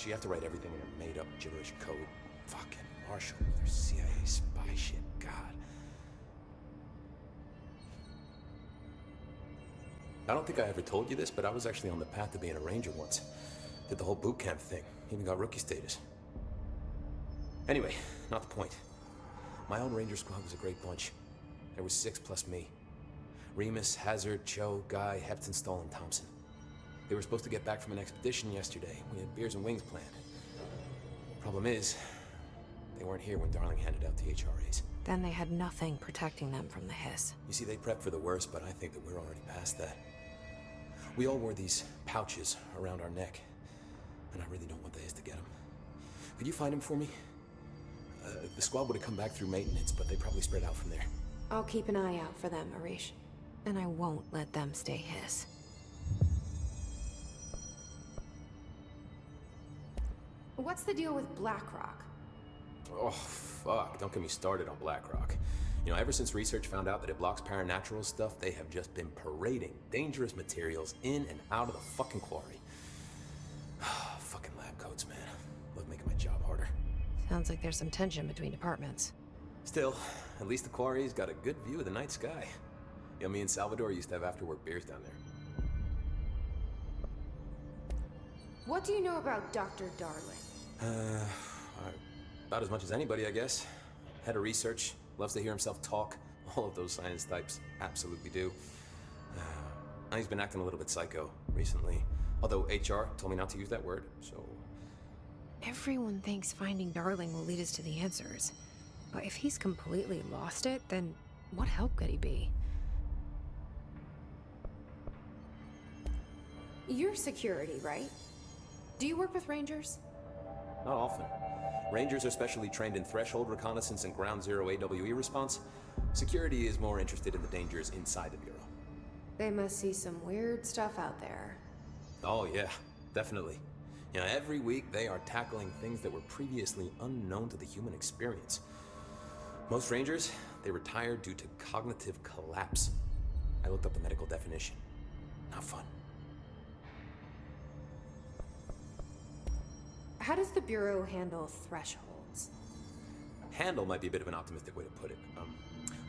She had to write everything in a made-up gibberish code. Fucking Marshall with her CIA spy shit. God. I don't think I ever told you this, but I was actually on the path to being a ranger once. Did the whole boot camp thing. Even got rookie status. Anyway, not the point. My own ranger squad was a great bunch. There was 6 plus me. Remus, Hazard, Cho, Guy, Heptonstall, and Thompson. They were supposed to get back from an expedition yesterday. We had beers and wings planned. Problem is, they weren't here when Darling handed out the HRAs. Then they had nothing protecting them from the hiss. You see, they prepped for the worst, but I think that we're already past that. We all wore these pouches around our neck, and I really don't want the hiss to get them. Could you find them for me? The squad would have come back through maintenance, but they probably spread out from there. I'll keep an eye out for them, Arish. And I won't let them stay hiss. What's the deal with BlackRock? Oh, fuck. Don't get me started on BlackRock. You know, ever since research found out that it blocks paranatural stuff, they have just been parading dangerous materials in and out of the fucking quarry. Fucking lab coats, man. Love making my job harder. Sounds like there's some tension between departments. Still, at least the quarry's got a good view of the night sky. You know, me and Salvador used to have after-work beers down there. What do you know about Dr. Darling? About as much as anybody, I guess. Head of research, loves to hear himself talk. All of those science types absolutely do. He's been acting a little bit psycho recently. Although HR told me not to use that word, so... Everyone thinks finding Darling will lead us to the answers. But if he's completely lost it, then what help could he be? You're security, right? Do you work with Rangers? Not often. Rangers are specially trained in threshold reconnaissance and ground zero AWE response. Security is more interested in the dangers inside the Bureau. They must see some weird stuff out there. Oh yeah, definitely. You know, every week they are tackling things that were previously unknown to the human experience. Most Rangers, they retire due to cognitive collapse. I looked up the medical definition. Not fun. How does the Bureau handle thresholds? Handle might be a bit of an optimistic way to put it.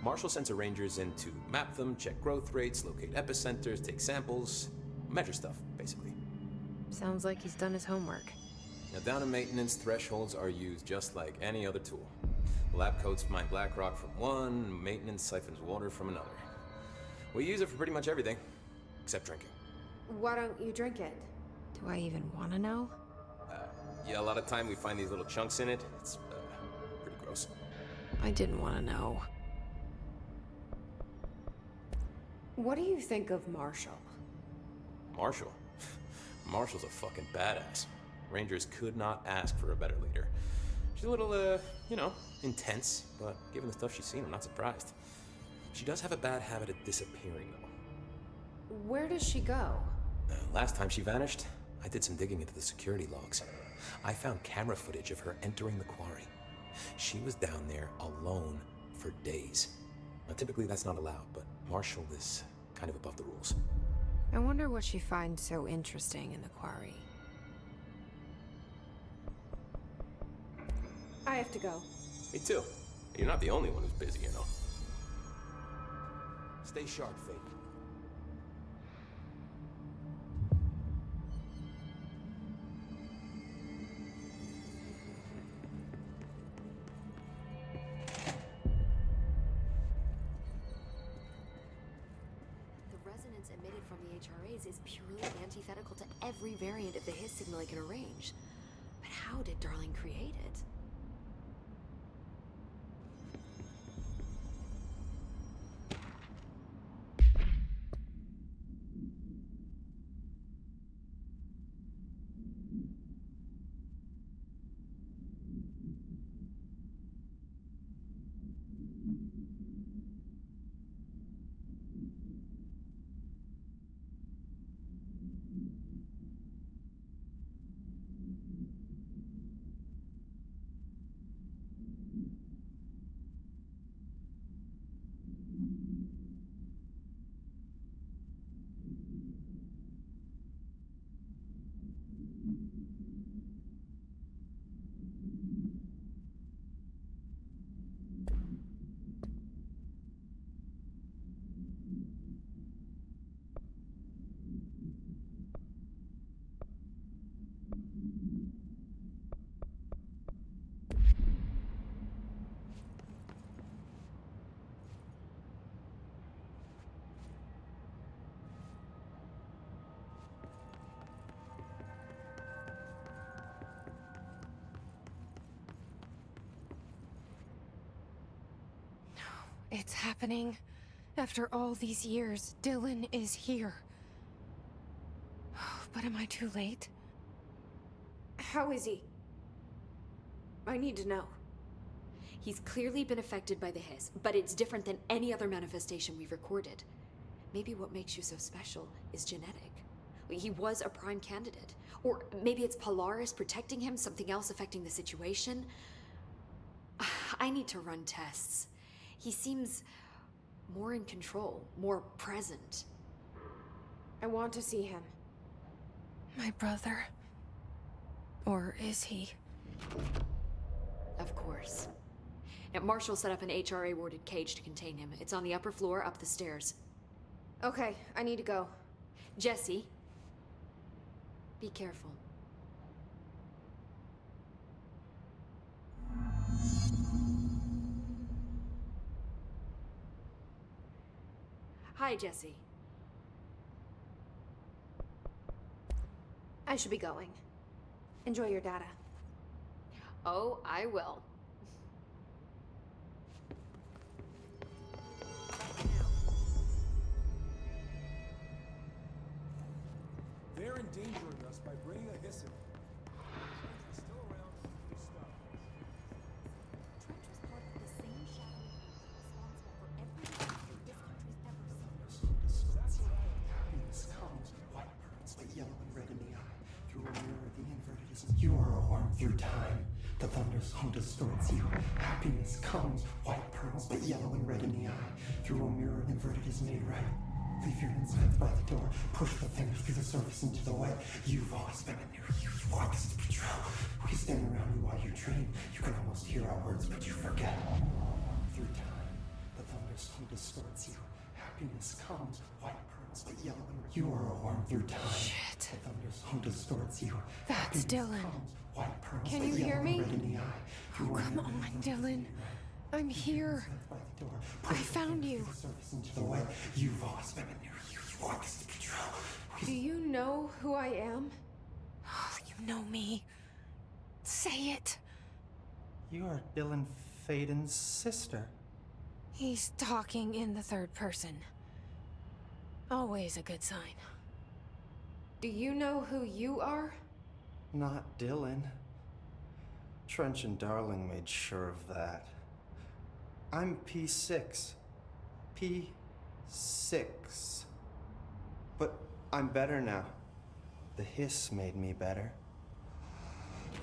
Marshall sends her Rangers in to map them, check growth rates, locate epicenters, take samples, measure stuff, basically. Sounds like he's done his homework. Now, down in maintenance, thresholds are used just like any other tool. Lab coats mine BlackRock from one, maintenance siphons water from another. We use it for pretty much everything, except drinking. Why don't you drink it? Do I even want to know? Yeah, a lot of time we find these little chunks in it. It's pretty gross. I didn't want to know. What do you think of Marshall? Marshall? Marshall's a fucking badass. Rangers could not ask for a better leader. She's a little, intense, but given the stuff she's seen, I'm not surprised. She does have a bad habit of disappearing, though. Where does she go? Last time she vanished, I did some digging into the security logs. I found camera footage of her entering the quarry. She was down there alone for days. Now, typically that's not allowed, but Marshall is kind of above the rules. I wonder what she finds so interesting in the quarry. I have to go. Me too. You're not the only one who's busy, you know. Stay sharp, Faith. Emitted from the HRAs is purely antithetical to every variant of the hiss signal it can arrange. But how did Darling create it? It's happening. After all these years, Dylan is here. But am I too late? How is he? I need to know. He's clearly been affected by the hiss, but it's different than any other manifestation we've recorded. Maybe what makes you so special is genetic. He was a prime candidate. Or maybe it's Polaris protecting him, something else affecting the situation. I need to run tests. He seems more in control, more present. I want to see him. My brother. Or is he? Of course. And Marshall set up an HRA-warded cage to contain him. It's on the upper floor, up the stairs. Okay, I need to go. Jesse, be careful. Hi, Jesse. I should be going. Enjoy your data. Oh, I will. They're endangering us by bringing a hiss in. He's still around. We stop. Trench was part of the same shadow group responsible for every disaster this country's ever seen. Happiness comes with white pearls, but yellow and red in the eye. Through a mirror, the inverted is you are a worm through time. The thunder's home distorts you. Happiness comes, white pearls, but yellow and red in the eye. Through a mirror, the inverted is made right. Leave your insides by the door. Push the fingers through the surface into the way. You've always been in there. You want us to be true. We stand around you while you dream. You can almost hear our words, but you forget. Through time, the thunder's home distorts you. Happiness comes, white pearls, but yellow and red. You are a worm through time. Shit. The thunder's home distorts you. That's Happiness Dylan. comes, white pearls, Can but you yellow hear and me? red in the eye. Oh, come on, Dylan. I'm here. I found you. You've always been in there. You want this to be true. Do you know who I am? Oh, you know me. Say it. You are Dylan Faden's sister. He's talking in the third person. Always a good sign. Do you know who you are? Not Dylan. Trench and Darling made sure of that. I'm P6. P6. But I'm better now. The hiss made me better.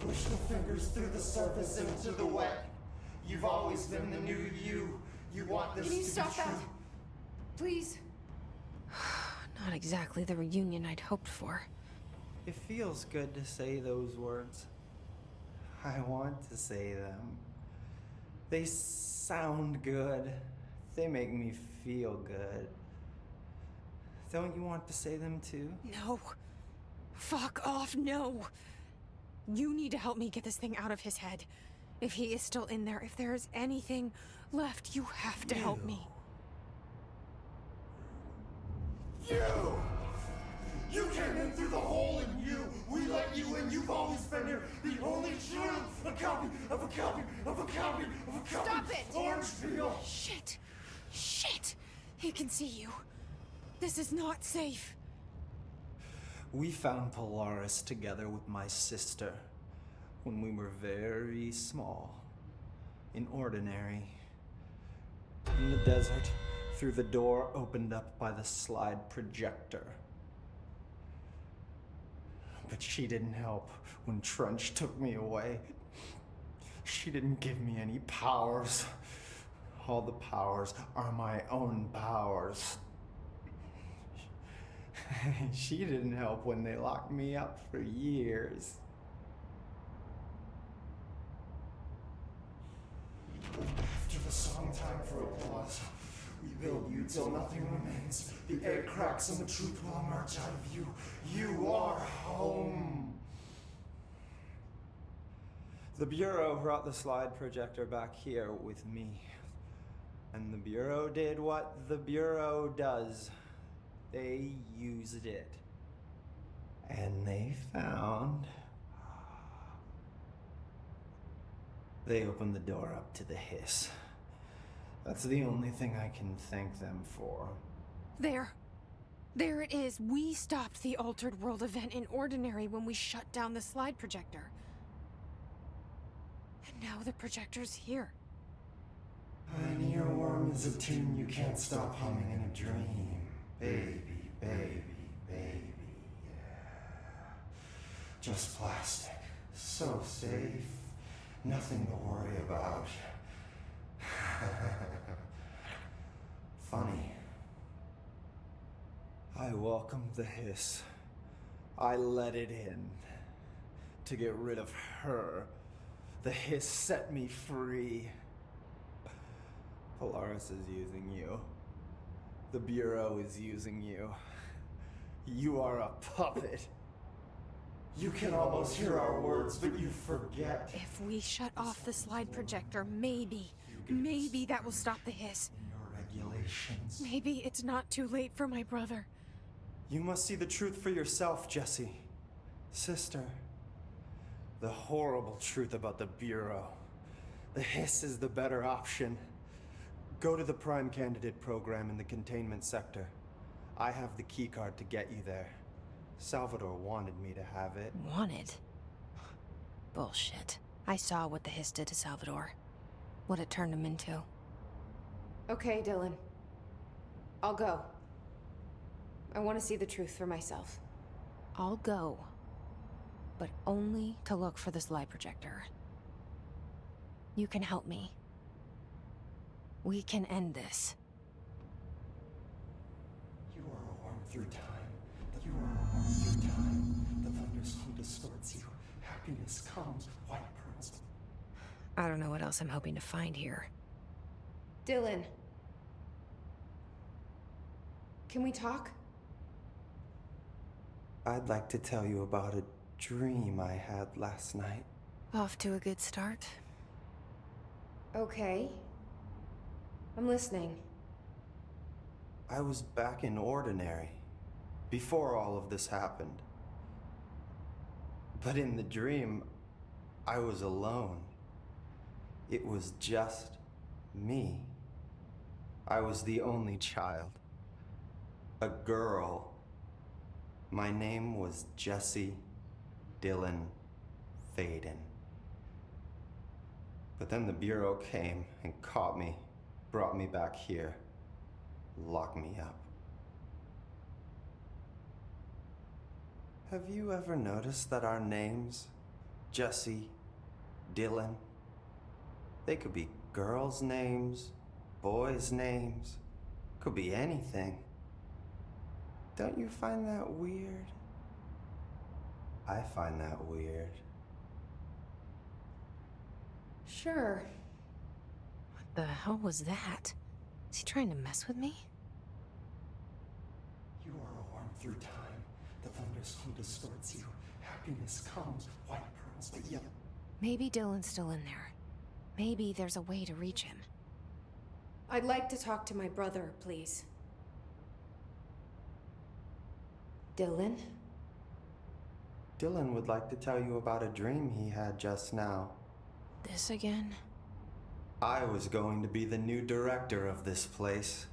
Push the fingers through the surface into the wet. You've always been the new you. You want this Can you to stop be true. that? Please. Not exactly the reunion I'd hoped for. It feels good to say those words. I want to say them. They sound good. They make me feel good. Don't you want to say them too? No. Fuck off, no. You need to help me get this thing out of his head. If he is still in there, if there is anything left, you have to help me. You came in through the hole in you. We let you in. You've always been here. The only true. A copy of a copy of a copy of a copy. Stop it! Orange peel. Shit. Shit. He can see you. This is not safe. We found Polaris together with my sister when we were very small, in ordinary, in the desert, through the door opened up by the slide projector. But she didn't help when Trench took me away. She didn't give me any powers. All the powers are my own powers. She didn't help when they locked me up for years. After the song time for applause, we build you till nothing remains. The air cracks and the truth will emerge out of you. You are home. The Bureau brought the slide projector back here with me. And the Bureau did what the Bureau does. They used it. And they found... They opened the door up to the hiss. That's the only thing I can thank them for. There. There it is. We stopped the Altered World event in Ordinary when we shut down the slide projector. And now the projector's here. An earworm is a tune you can't stop humming in a dream. Baby, baby, baby, yeah. Just plastic. So safe. Nothing to worry about. Funny. I welcomed the hiss. I let it in. To get rid of her. The hiss set me free. Polaris is using you. The Bureau is using you. You are a puppet. You can almost hear our words, but you forget. If we shut off the slide projector, maybe that will stop the hiss. Your regulations. Maybe it's not too late for my brother. You must see the truth for yourself, Jesse. Sister. The horrible truth about the Bureau. The hiss is the better option. Go to the Prime Candidate program in the containment sector. I have the keycard to get you there. Salvador wanted me to have it. Wanted? Bullshit. I saw what the hiss did to Salvador. What it turned him into. Okay, Dylan. I'll go. I want to see the truth for myself. I'll go. But only to look for the slide projector. You can help me. We can end this. You are a worm through time. You are a worm through time. The thunderstorm distorts you. Happiness comes, white pearls. I don't know what else I'm hoping to find here. Dylan. Can we talk? I'd like to tell you about a dream I had last night. Off to a good start. Okay. I'm listening. I was back in Ordinary, before all of this happened. But in the dream, I was alone. It was just me. I was the only child. A girl. My name was Jesse Dylan Faden. But then the Bureau came and caught me, brought me back here, locked me up. Have you ever noticed that our names, Jesse, Dylan, they could be girls' names, boys' names, could be anything. Don't you find that weird? I find that weird. Sure. What the hell was that? Is he trying to mess with me? You are a worm through time. The thunderstorm distorts you. Happiness comes, white pearls, but yellow. Maybe Dylan's still in there. Maybe there's a way to reach him. I'd like to talk to my brother, please. Dylan? Dylan would like to tell you about a dream he had just now. This again? I was going to be the new director of this place.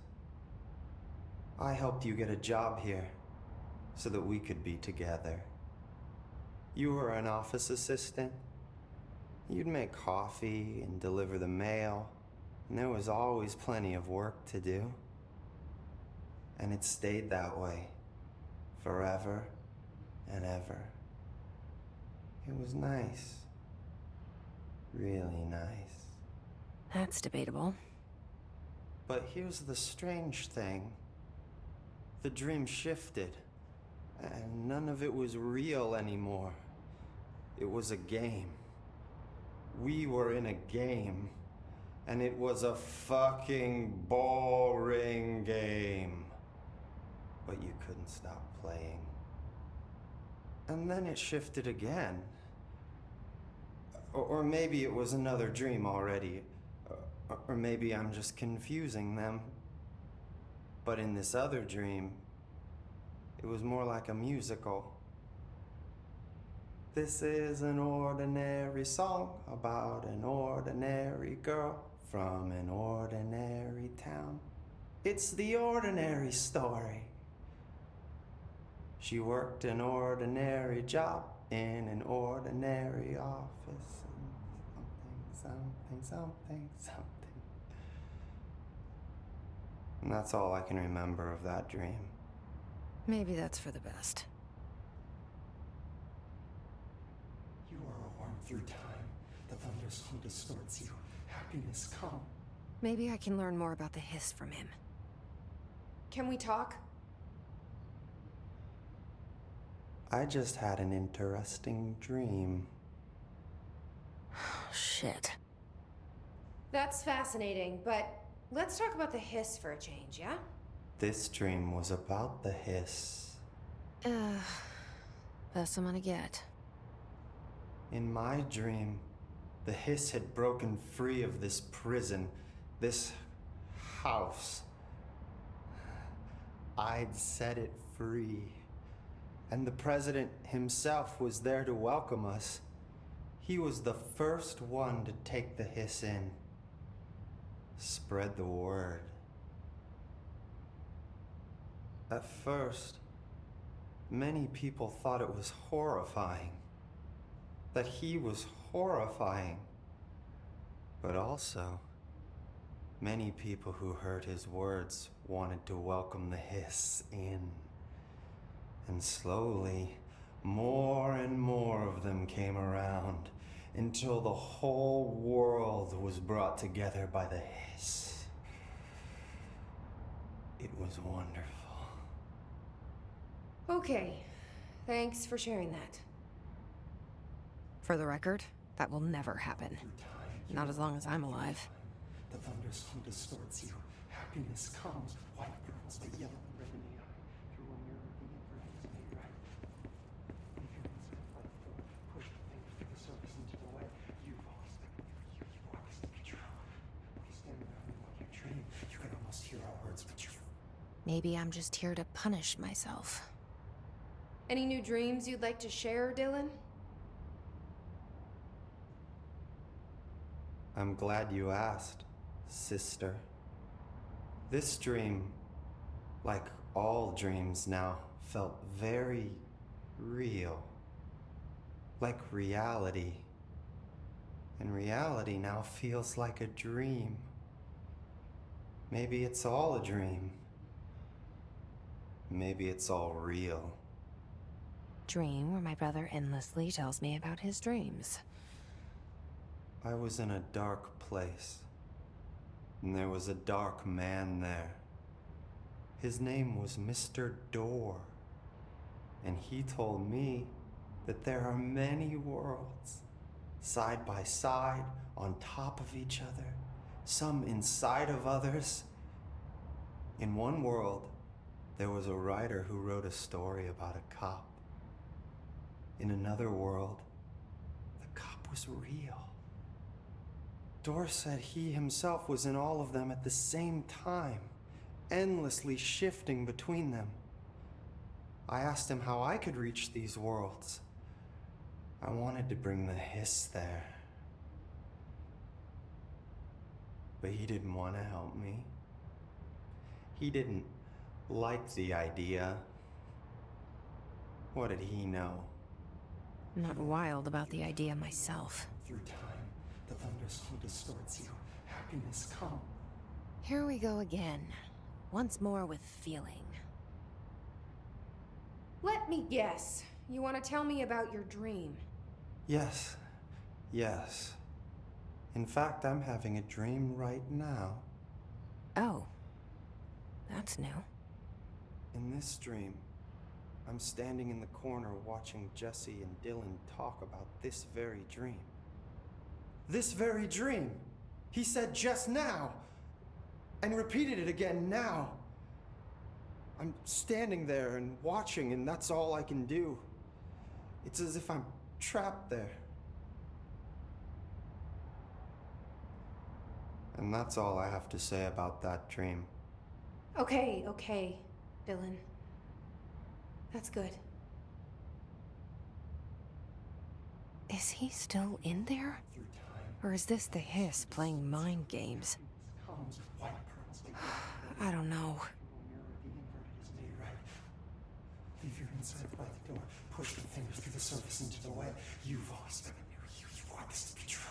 I helped you get a job here, so that we could be together. You were an office assistant. You'd make coffee and deliver the mail, and there was always plenty of work to do. And it stayed that way, forever and ever. It was nice. Really nice. That's debatable. But here's the strange thing. The dream shifted, and none of it was real anymore. It was a game. We were in a game, and it was a fucking boring game. But you couldn't stop playing. And then it shifted again. Or maybe it was another dream already. Or maybe I'm just confusing them. But in this other dream, it was more like a musical. This is an ordinary song about an ordinary girl from an ordinary town. It's the ordinary story. She worked an ordinary job in an ordinary office. Something. And that's all I can remember of that dream. Maybe that's for the best. You are a worm through time. The thunderstorm distorts you. Happiness come. Maybe I can learn more about the hiss from him. Can we talk? I just had an interesting dream. Shit. That's fascinating, but let's talk about the hiss for a change, yeah? This dream was about the hiss. Best I'm gonna get. In my dream, the hiss had broken free of this prison, this house. I'd set it free. And the president himself was there to welcome us. He was the first one to take the hiss in. Spread the word. At first, many people thought it was horrifying. That he was horrifying. But also, many people who heard his words wanted to welcome the hiss in. And slowly, more and more of them came around until the whole world was brought together by the hiss. It was wonderful. Okay. Thanks for sharing that. For the record, that will never happen. Not as long as I'm alive. The thunderstorm distorts you. Happiness comes. White pearls, but yellow and red in the eye. Through a mirror, the inverted is made right. Influence of life flow. Push the fingers to the surface into the light. You lost. You walk us to the truth. We stand around and what you dream. You can almost hear our words, but you... Maybe I'm just here to punish myself. Any new dreams you'd like to share, Dylan? I'm glad you asked, sister. This dream, like all dreams now, felt very real. Like reality. And reality now feels like a dream. Maybe it's all a dream. Maybe it's all real. Dream where my brother endlessly tells me about his dreams. I was in a dark place, and there was a dark man there. His name was Mr. Door, and he told me that there are many worlds, side by side, on top of each other, some inside of others. In one world, there was a writer who wrote a story about a cop. In another world, the cop was real. Dor said he himself was in all of them at the same time, endlessly shifting between them. I asked him how I could reach these worlds. I wanted to bring the hiss there. But he didn't want to help me. He didn't like the idea. What did he know? I'm not wild about the idea myself. Through time, the thunderstorm distorts you. Happiness come. Here we go again. Once more with feeling. Let me guess. You want to tell me about your dream? Yes. In fact, I'm having a dream right now. Oh. That's new. In this dream, I'm standing in the corner watching Jesse and Dylan talk about this very dream. This very dream! He said just now! And repeated it again now! I'm standing there and watching, and that's all I can do. It's as if I'm trapped there. And that's all I have to say about that dream. Okay, Dylan. That's good. Is he still in there? Through time, Or is this the hiss playing mind games? Comes white pearls, but I don't know. the inverted is made right. Leave your inside by the door. Push the fingers through the surface into the web. You've always been near you. You want this to be true.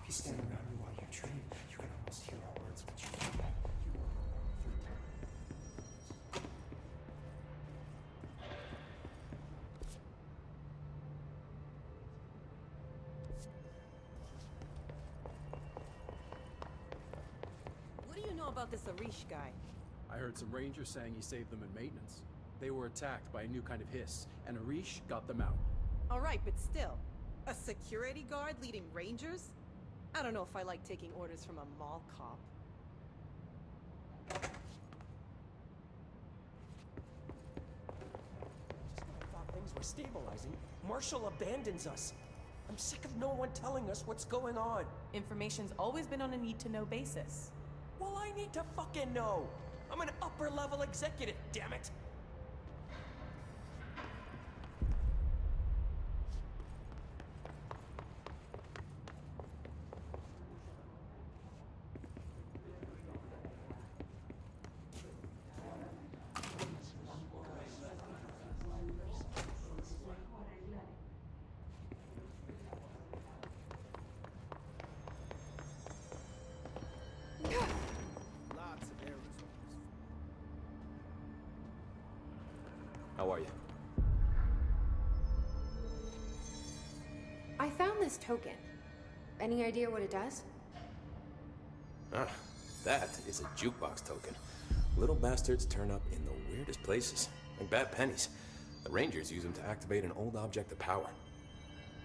We stand around you while you dream. You can almost hear our words, but you can't. You are through time. What do you know about this Arish guy? I heard some rangers saying he saved them in maintenance. They were attacked by a new kind of hiss, and Arish got them out. Alright, but still. A security guard leading rangers? I don't know if I like taking orders from a mall cop. Just when I thought things were stabilizing, Marshall abandons us. I'm sick of no one telling us what's going on. Information's always been on a need-to-know basis. Well, I need to fucking know. I'm an upper-level executive, damn it. How are you? I found this token. Any idea what it does? Ah, that is a jukebox token. Little bastards turn up in the weirdest places, like bad pennies. The Rangers use them to activate an old object of power.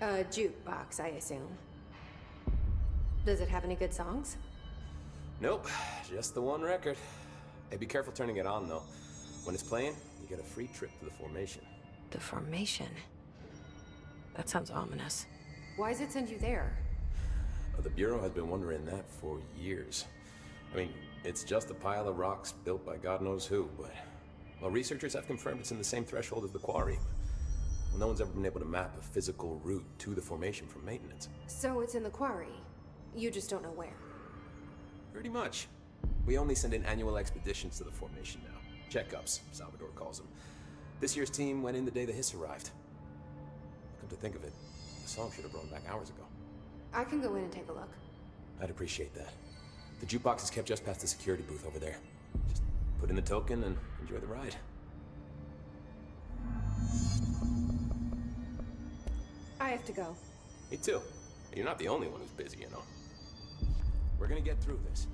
A jukebox, I assume. Does it have any good songs? Nope, just the one record. Hey, be careful turning it on, though. When it's playing, you get a free trip to the formation. The formation? That sounds ominous. Why does it send you there? The Bureau has been wondering that for years. I mean, it's just a pile of rocks built by God knows who, but... Well, researchers have confirmed it's in the same threshold as the quarry. Well, no one's ever been able to map a physical route to the formation from maintenance. So it's in the quarry. You just don't know where. Pretty much. We only send in annual expeditions to the formation now. Checkups, Salvador calls them. This year's team went in the day the hiss arrived. Come to think of it, the song should have run back hours ago. I can go in and take a look. I'd appreciate that. The jukebox is kept just past the security booth over there. Just put in the token and enjoy the ride. I have to go. Me too. You're not the only one who's busy, you know. We're gonna get through this.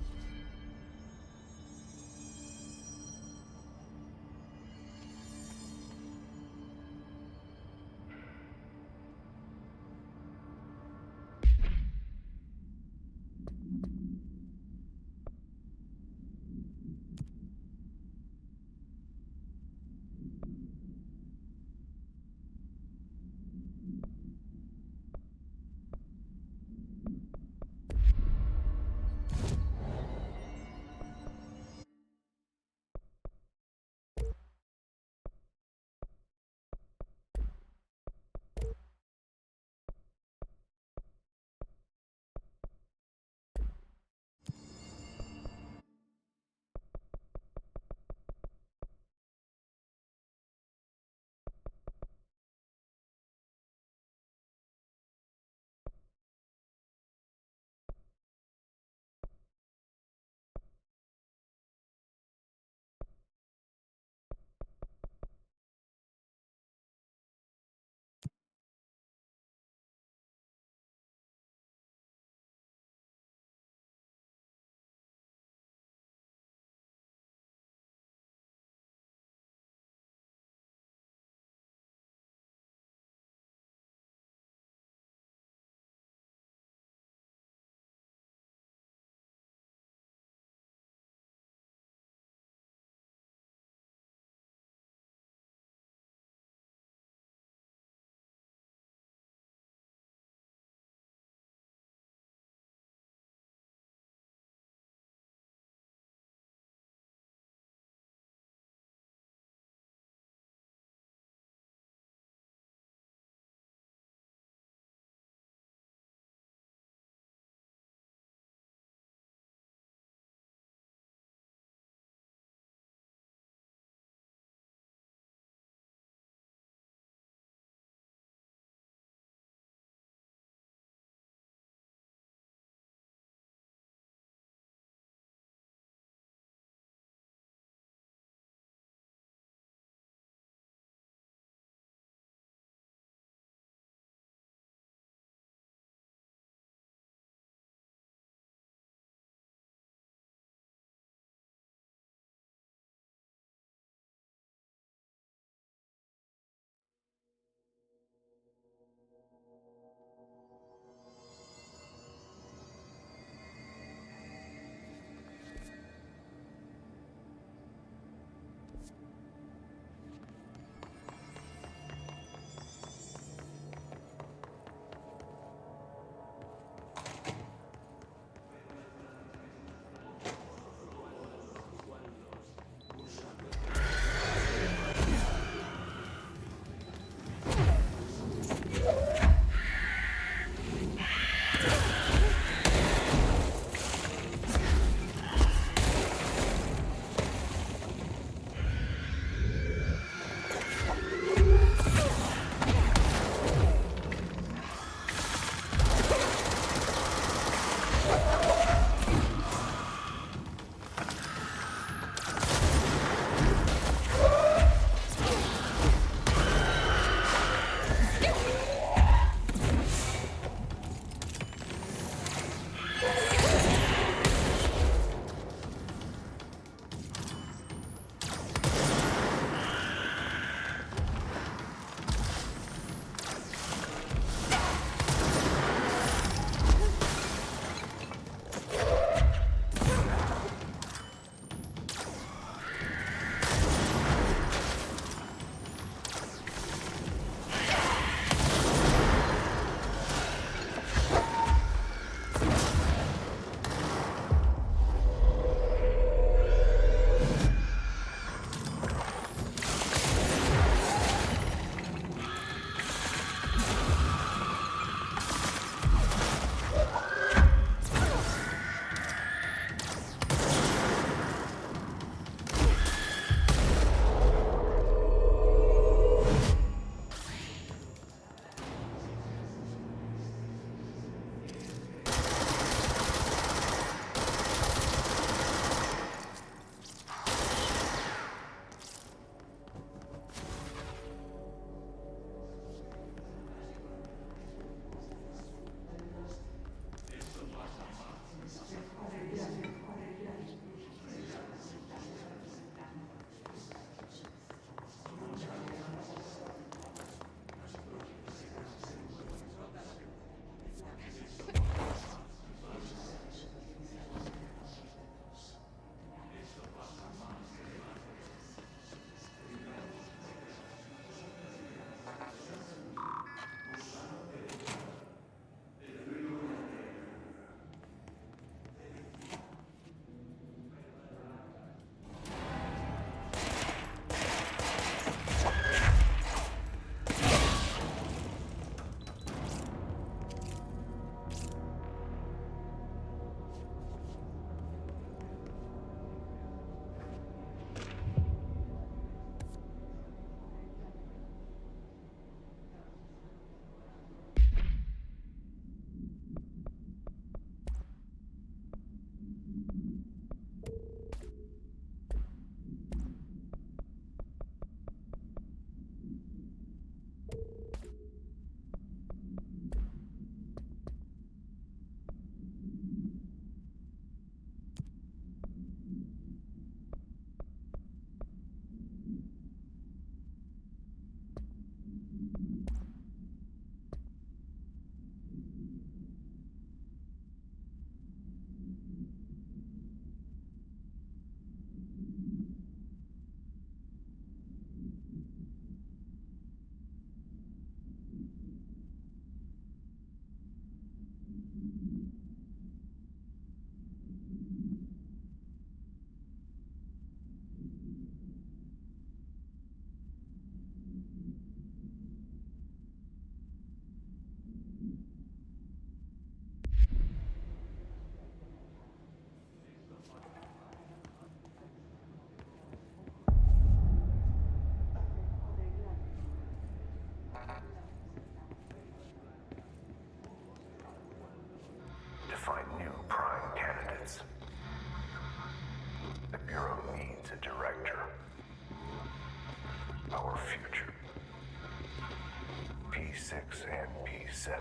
P7.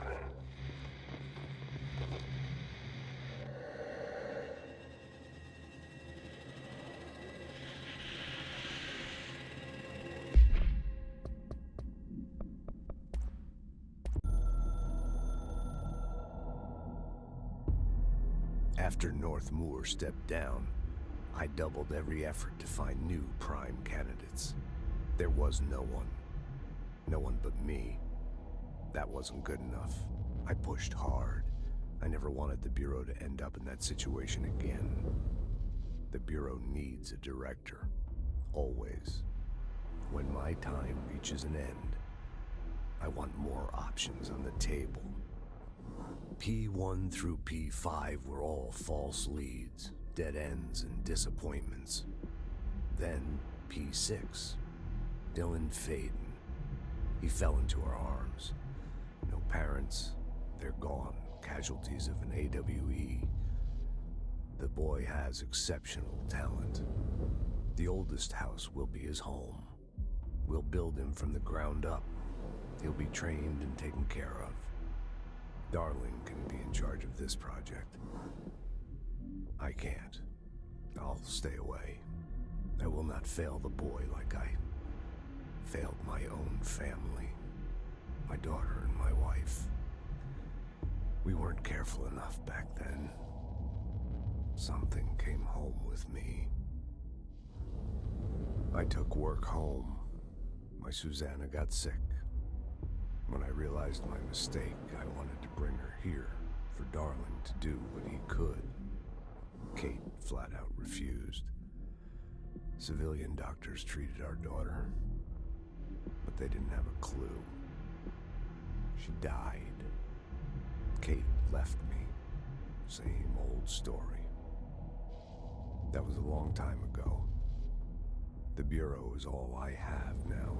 After North Moore stepped down, I doubled every effort to find new prime candidates. There was no one. No one but me. That wasn't good enough. I pushed hard. I never wanted the Bureau to end up in that situation again. The Bureau needs a director. Always. When my time reaches an end, I want more options on the table. P1 through P5 were all false leads, dead ends, and disappointments. Then P6. Dylan Faden. He fell into our arms. No parents. They're gone. Casualties of an AWE. The boy has exceptional talent. The oldest house will be his home. We'll build him from the ground up. He'll be trained and taken care of. Darling can be in charge of this project. I can't. I'll stay away. I will not fail the boy like I failed my own family. My daughter and my wife. We weren't careful enough back then. Something came home with me. I took work home. My Susanna got sick. When I realized my mistake, I wanted to bring her here for Darling to do what he could. Kate flat out refused. Civilian doctors treated our daughter, but they didn't have a clue. She died. Kate left me. Same old story. That was a long time ago. The Bureau is all I have now.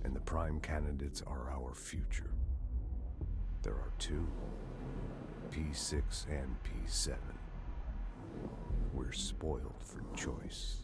And the prime candidates are our future. There are two, P6 and P7. We're spoiled for choice.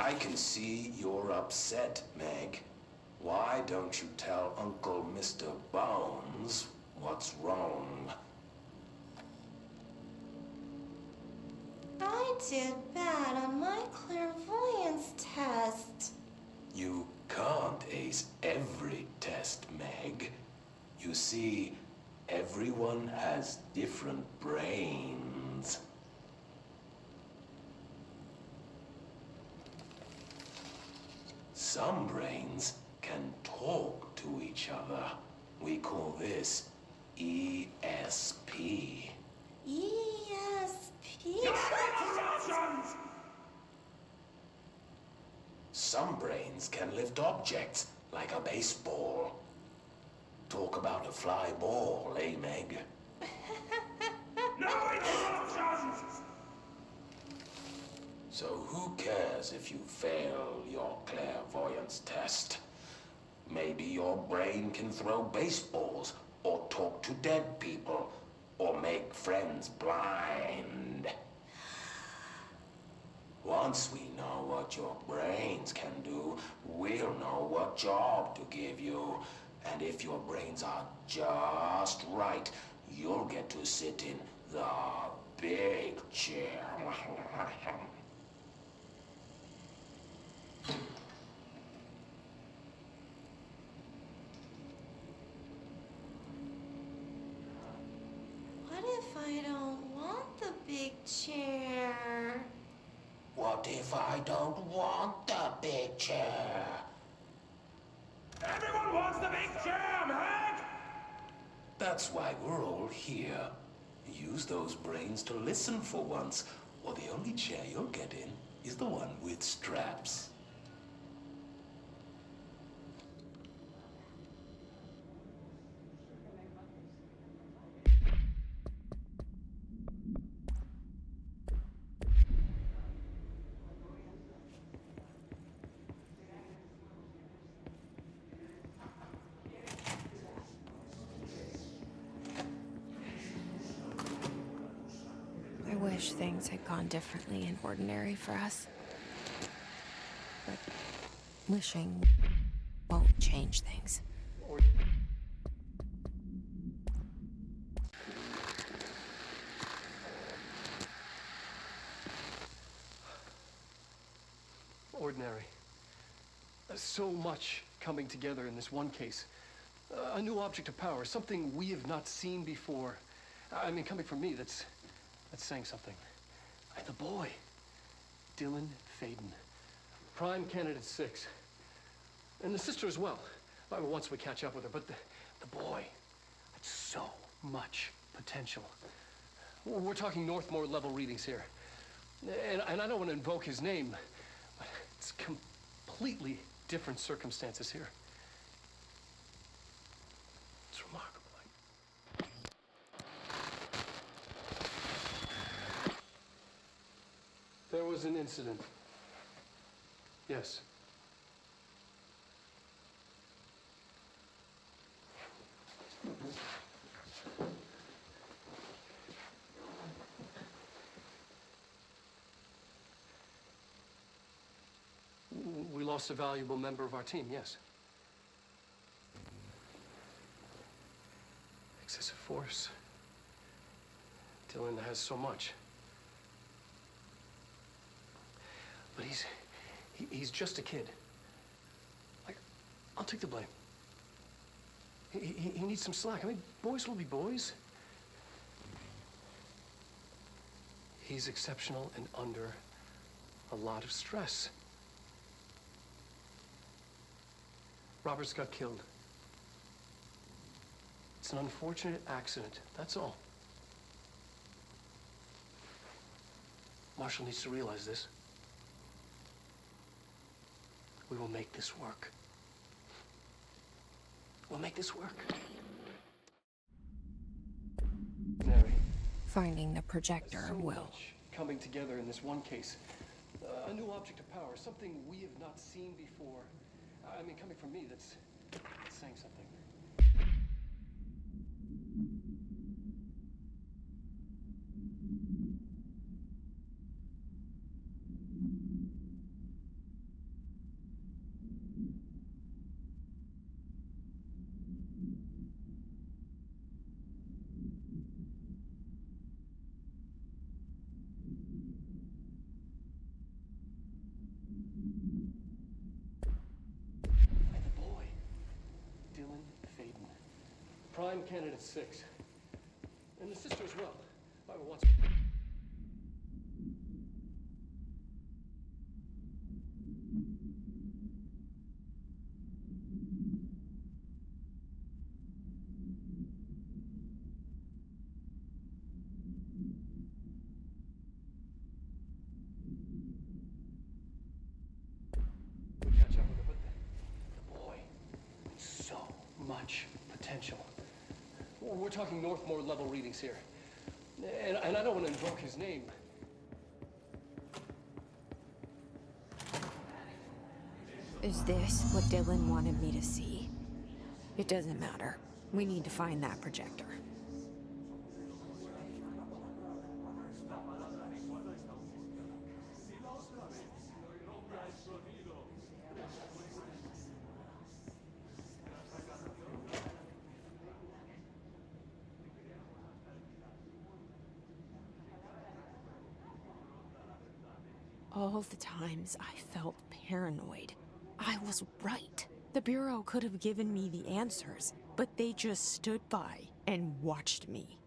I can see you're upset, Meg. Why don't you tell Uncle Mr. Bones what's wrong? I did bad on my clairvoyance test. You can't ace every test, Meg. You see, everyone has different brains. Some brains can talk to each other. We call this ESP. ESP? Some brains can lift objects, like a baseball. Talk about a fly ball, eh, Meg? No interruptions! So who cares if you fail your clairvoyance test? Maybe your brain can throw baseballs, or talk to dead people, or make friends blind. Once we know what your brains can do, we'll know what job to give you. And if your brains are just right, you'll get to sit in the big chair. What if I don't want the big chair? What if I don't want the big chair? Everyone wants the big chair, Meg! That's why we're all here. Use those brains to listen for once, or the only chair you'll get in is the one with straps. I wish things had gone differently and ordinary for us. But wishing won't change things. Ordinary. So much coming together in this one case. A new object of power, something we have not seen before. I mean, coming from me, that's saying something. The boy, Dylan Faden, prime candidate 6. And the sister as well. Once we catch up with her, but the boy had so much potential. We're talking Northmore level readings here. And I don't want to invoke his name, but it's completely different circumstances here. It's remarkable. There was an incident. Yes. We lost a valuable member of our team, yes. Excessive force. Dylan has so much. But he's just a kid. I'll take the blame. He needs some slack. I mean, boys will be boys. He's exceptional and under a lot of stress. Roberts got killed. It's an unfortunate accident, that's all. Marshall needs to realize this. We will make this work. We'll make this work. Mary. Finding the projector will. Coming together in this one case. A new object of power, something we have not seen before. I mean, coming from me, that's saying something. The boy, Dylan Faden. Prime candidate 6. And the sister as well. I once... We catch up with her, but the boy, so much potential. We're talking Northmore level readings here. And I don't want to invoke his name. Is this what Dylan wanted me to see? It doesn't matter. We need to find that projector. All the times I felt paranoid, I was right. The Bureau could have given me the answers, but they just stood by and watched me.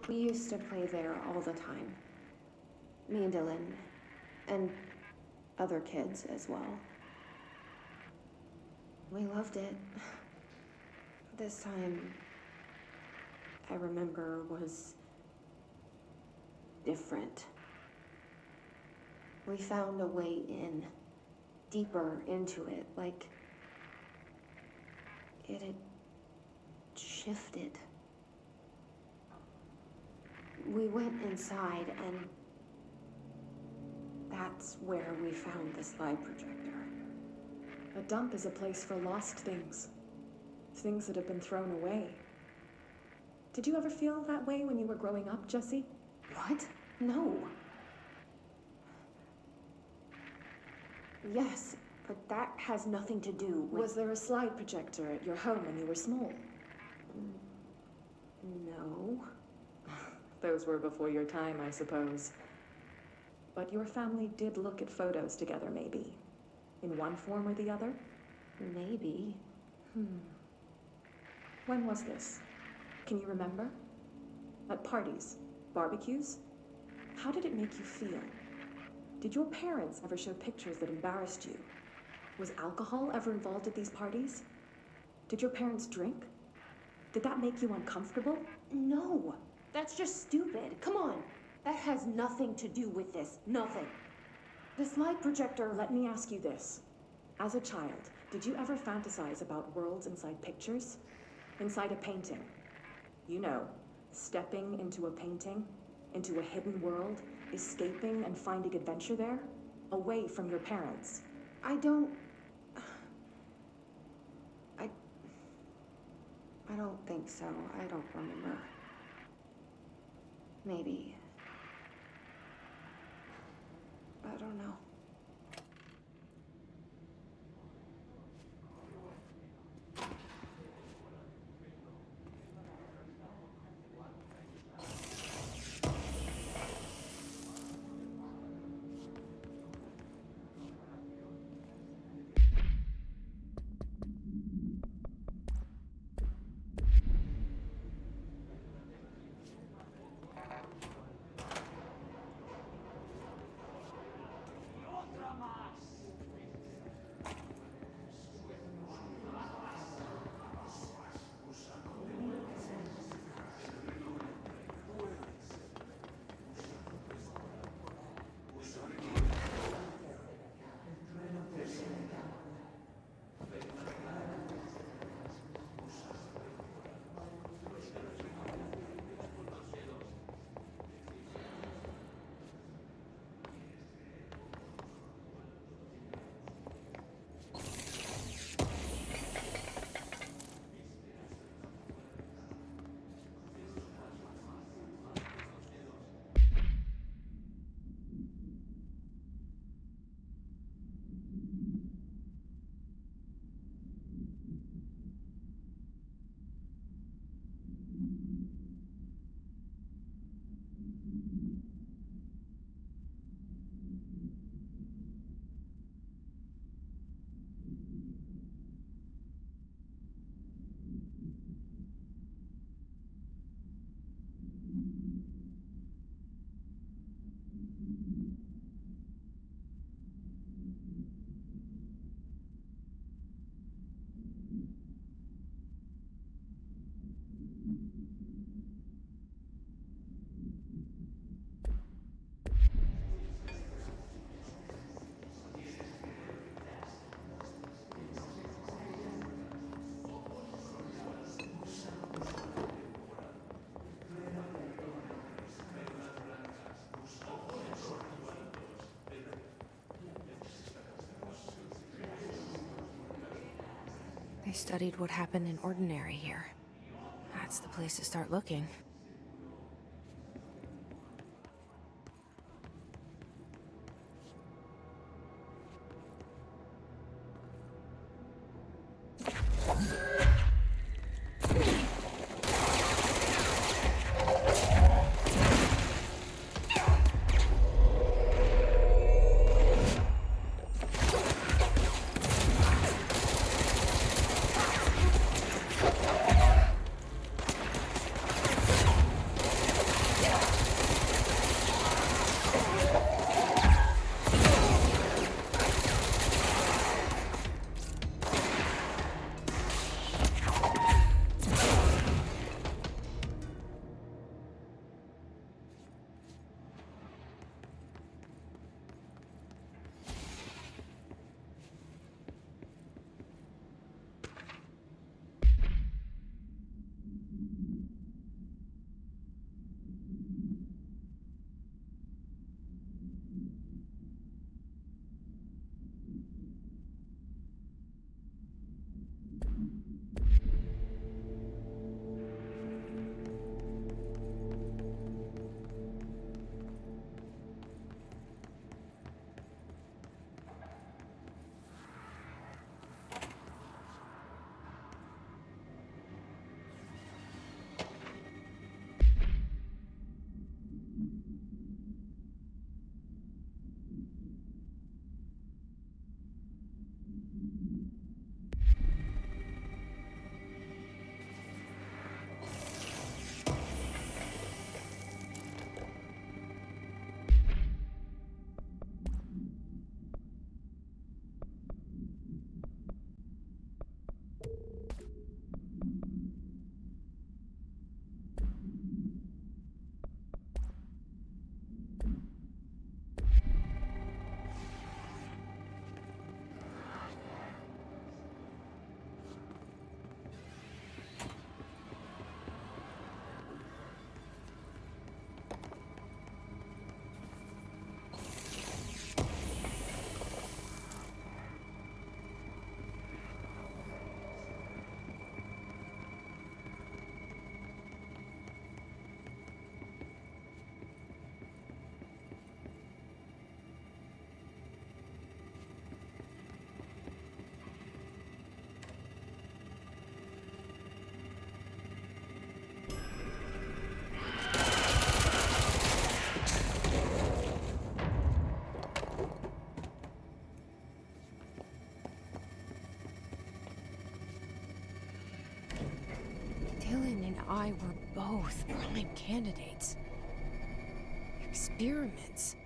We used to play there all the time. Me and Dylan, and other kids as well. We loved it. This time, I remember, was different. We found a way in, deeper into it, like it had shifted. We went inside, and that's where we found the slide projector. A dump is a place for lost things. Things that have been thrown away. Did you ever feel that way when you were growing up, Jesse? What? No. Yes, but that has nothing to do with... Was there a slide projector at your home when you were small? No. Those were before your time, I suppose. But your family did look at photos together, maybe. In one form or the other? Maybe. When was this? Can you remember? At parties? Barbecues? How did it make you feel? Did your parents ever show pictures that embarrassed you? Was alcohol ever involved at these parties? Did your parents drink? Did that make you uncomfortable? No. That's just stupid. Come on. That has nothing to do with this. Nothing. The slide projector, let me ask you this. As a child, did you ever fantasize about worlds inside pictures? Inside a painting? You know, stepping into a painting, into a hidden world, escaping and finding adventure there, away from your parents. I don't think so. I don't remember. Maybe. I don't know. studied what happened in Ordinary here. That's the place to start looking. Dylan and I were both prime candidates. Experiments.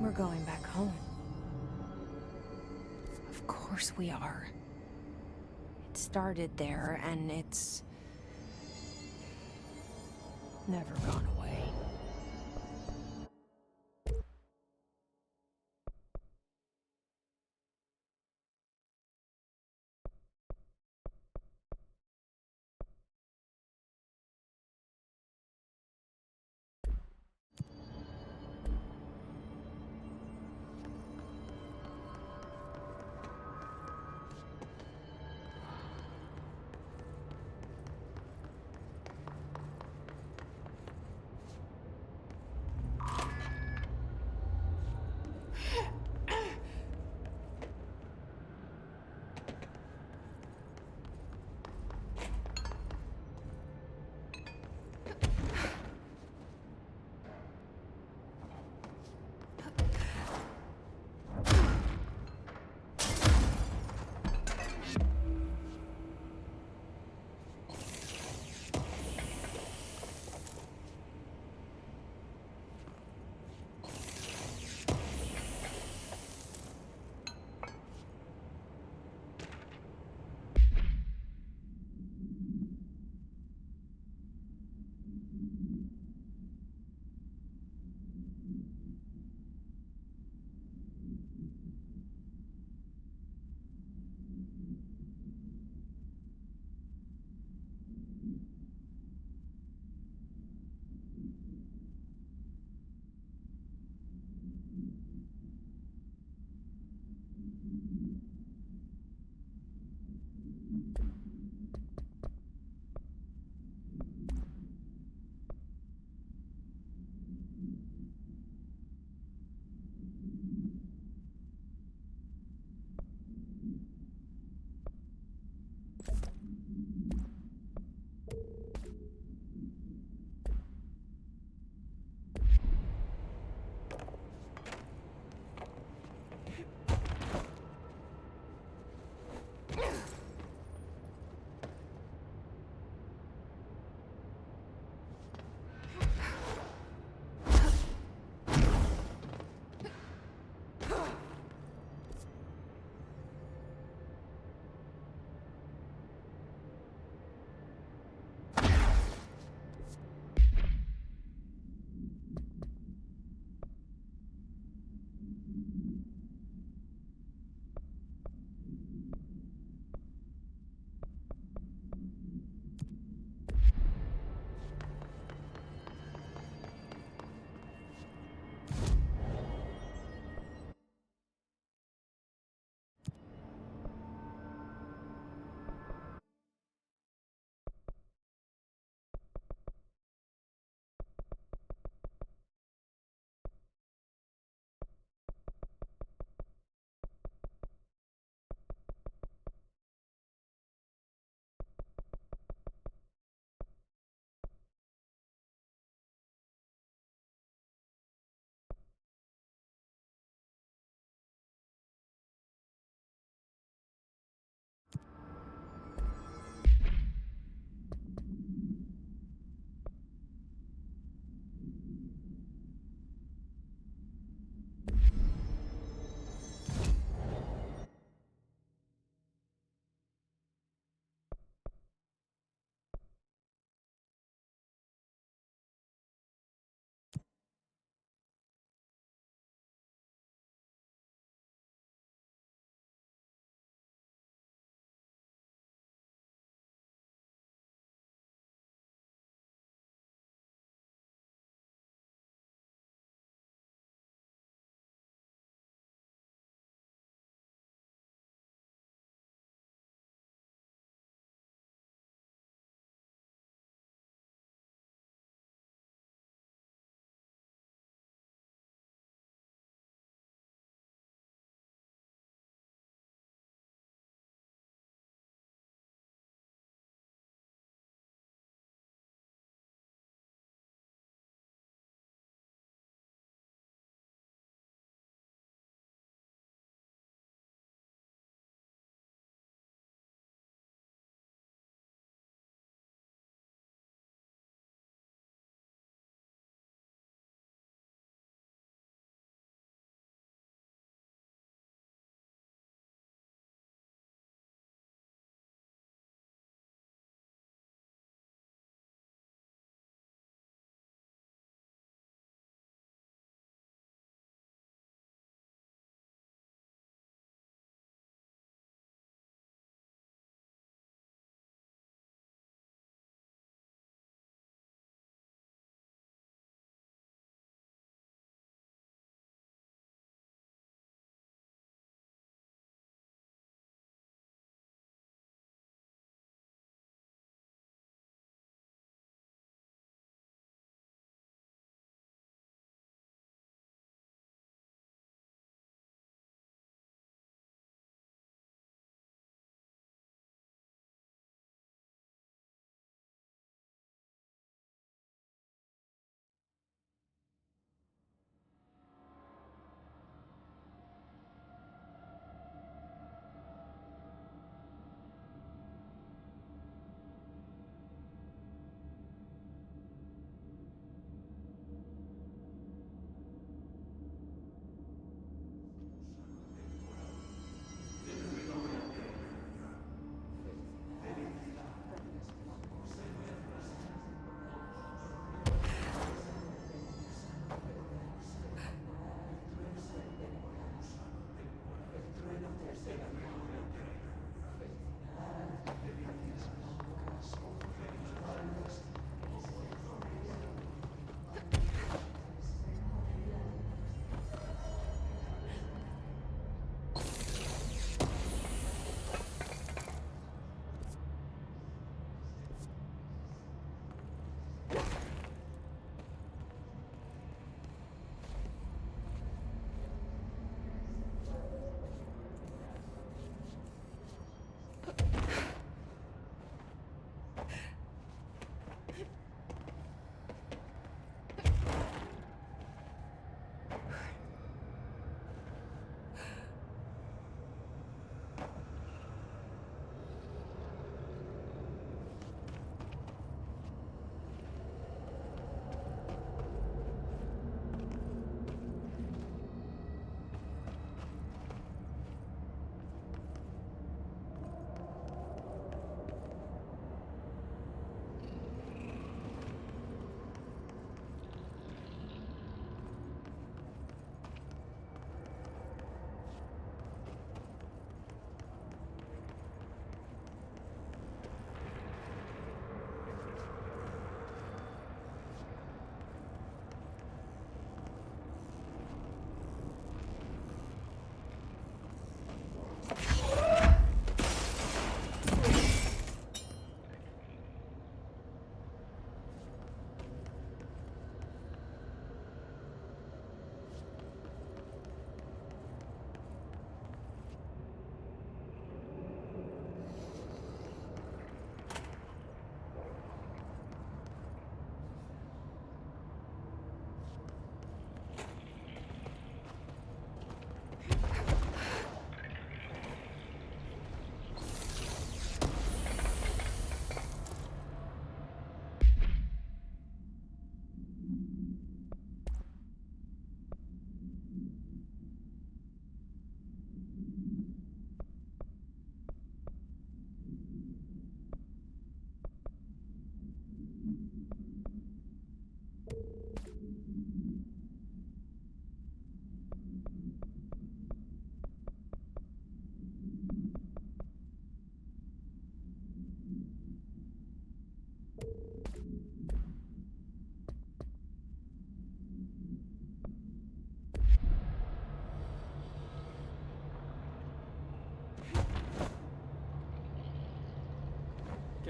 We're going back home. Of course we are. started there, and it's never gone away.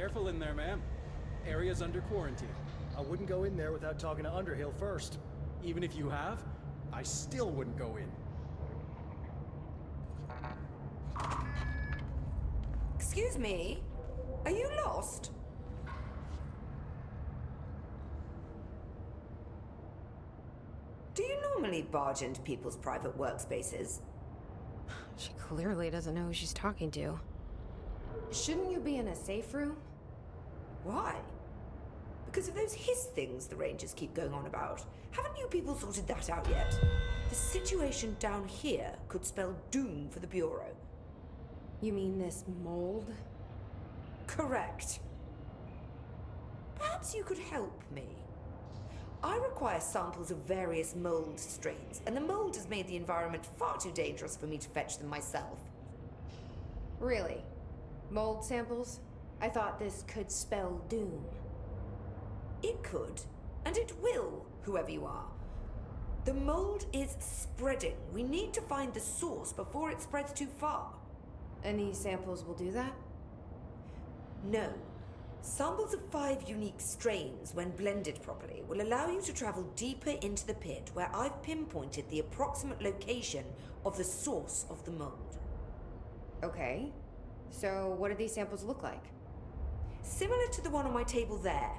Careful in there, ma'am. Area's under quarantine. I wouldn't go in there without talking to Underhill first. Even if you have, I still wouldn't go in. Excuse me? Are you lost? Do you normally barge into people's private workspaces? She clearly doesn't know who she's talking to. Shouldn't you be in a safe room? Why? Because of those hiss things the Rangers keep going on about. Haven't you people sorted that out yet? The situation down here could spell doom for the Bureau. You mean this mold? Correct. Perhaps you could help me. I require samples of various mold strains, and the mold has made the environment far too dangerous for me to fetch them myself. Really? Mold samples? I thought this could spell doom. It could, and it will, whoever you are. The mold is spreading. We need to find the source before it spreads too far. And these samples will do that? No. Samples of 5 unique strains, when blended properly, will allow you to travel deeper into the pit where I've pinpointed the approximate location of the source of the mold. Okay. So what do these samples look like? Similar to the one on my table there.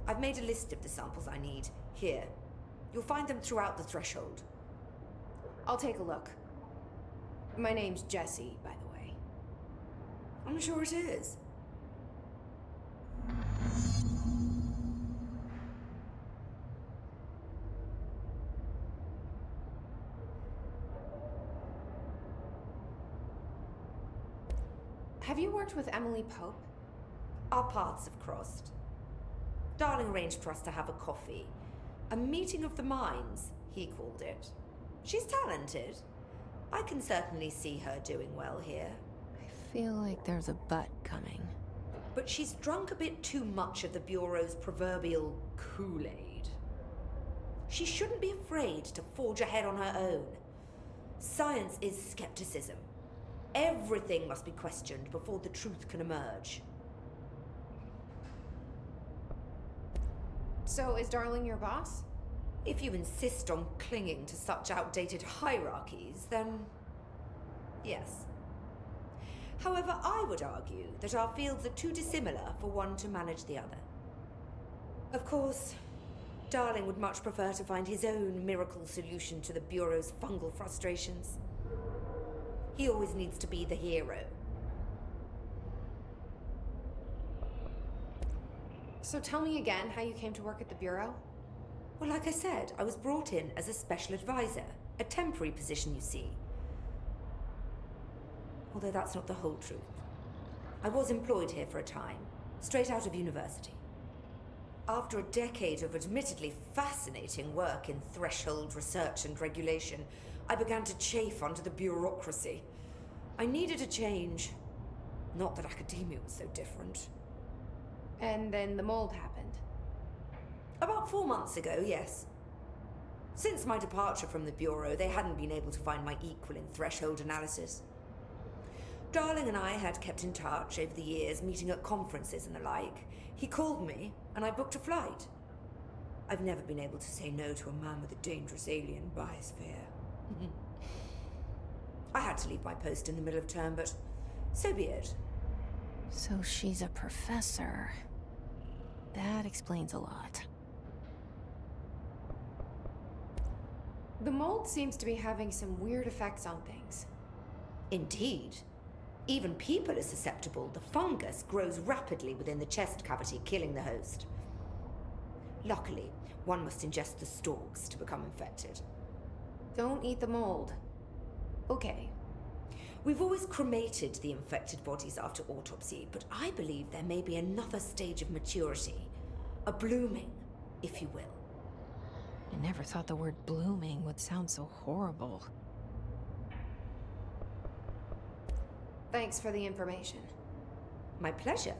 I've made a list of the samples I need. Here. You'll find them throughout the threshold. I'll take a look. My name's Jessie, by the way. I'm sure it is. Have you worked with Emily Pope? Our paths have crossed. Darling arranged for us to have a coffee. A meeting of the minds, he called it. She's talented. I can certainly see her doing well here. I feel like there's a but coming. But she's drunk a bit too much of the Bureau's proverbial Kool-Aid. She shouldn't be afraid to forge ahead on her own. Science is skepticism. Everything must be questioned before the truth can emerge. So is Darling your boss? If you insist on clinging to such outdated hierarchies, then yes. However, I would argue that our fields are too dissimilar for one to manage the other. Of course, Darling would much prefer to find his own miracle solution to the Bureau's fungal frustrations. He always needs to be the hero. So tell me again how you came to work at the Bureau? Well, like I said, I was brought in as a special advisor. A temporary position, you see. Although that's not the whole truth. I was employed here for a time, straight out of university. After a decade of admittedly fascinating work in threshold research and regulation, I began to chafe under the bureaucracy. I needed a change. Not that academia was so different. And then the mold happened. About 4 months ago, yes. Since my departure from the Bureau, they hadn't been able to find my equal in threshold analysis. Darling and I had kept in touch over the years, meeting at conferences and the like. He called me, and I booked a flight. I've never been able to say no to a man with a dangerous alien biosphere. I had to leave my post in the middle of term, but so be it. So she's a professor. That explains a lot. The mold seems to be having some weird effects on things. Indeed. Even people are susceptible. The fungus grows rapidly within the chest cavity, killing the host. Luckily, one must ingest the stalks to become infected. Don't eat the mold. Okay. We've always cremated the infected bodies after autopsy, but I believe there may be another stage of maturity. A blooming, if you will. I never thought the word blooming would sound so horrible. Thanks for the information. My pleasure.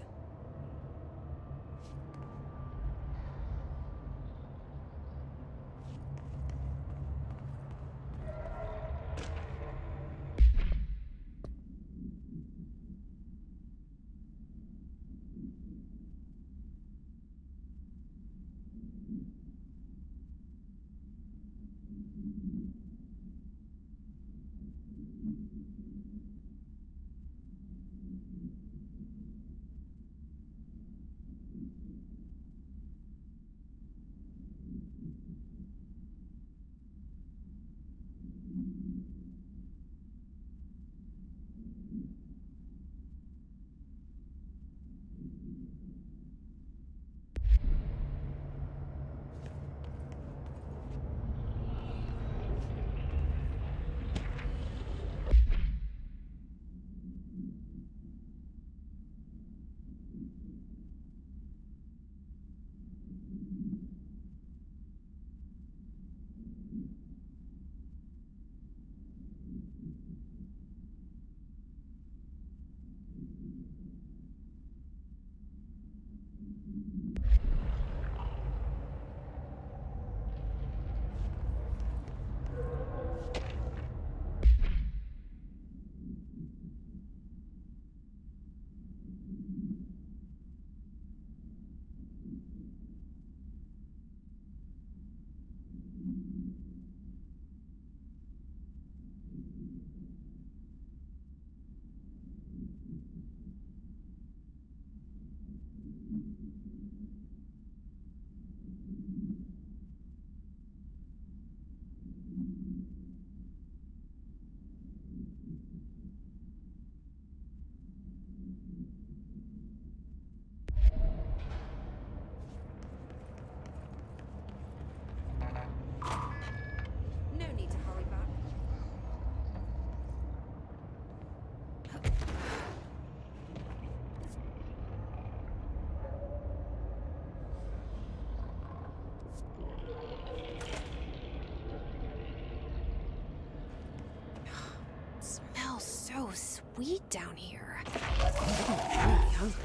weed down here. I'm really hungry.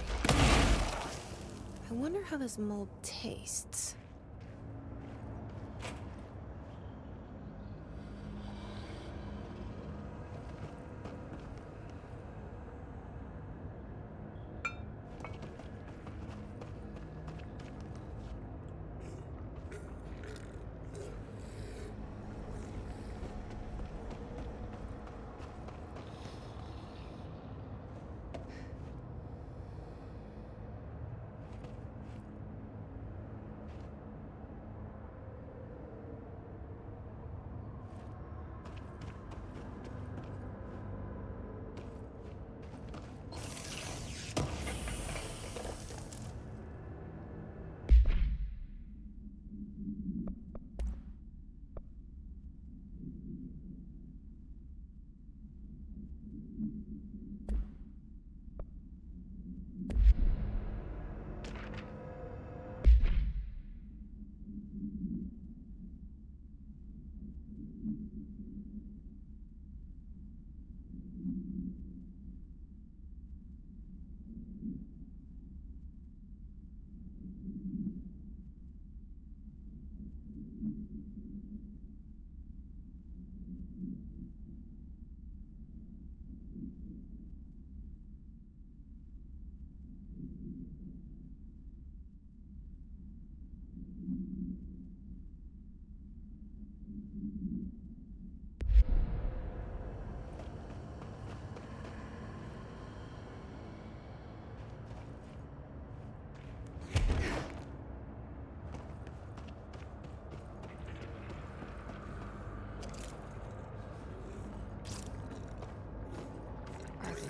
I wonder how this mold tastes.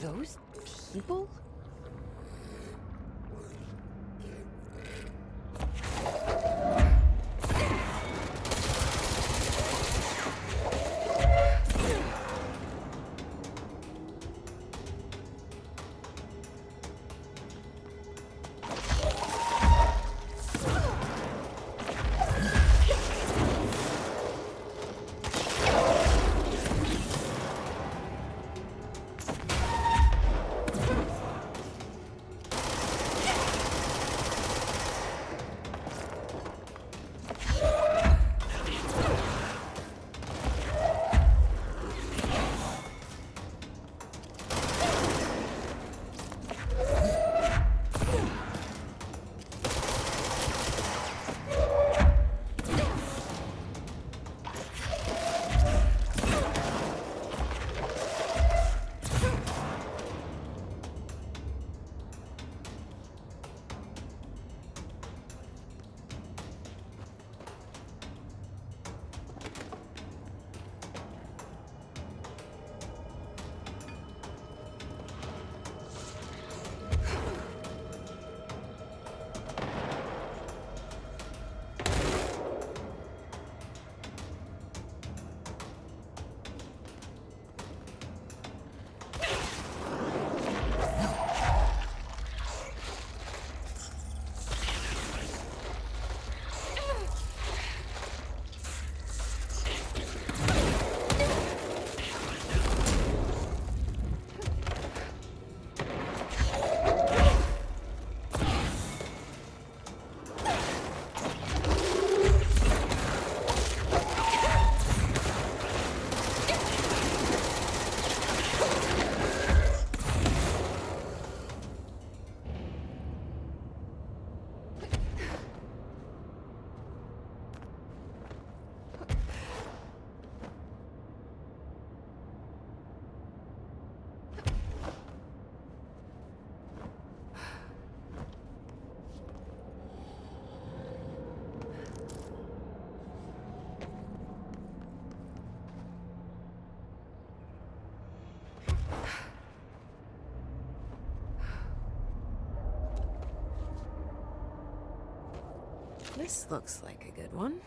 Those people? This looks like a good one.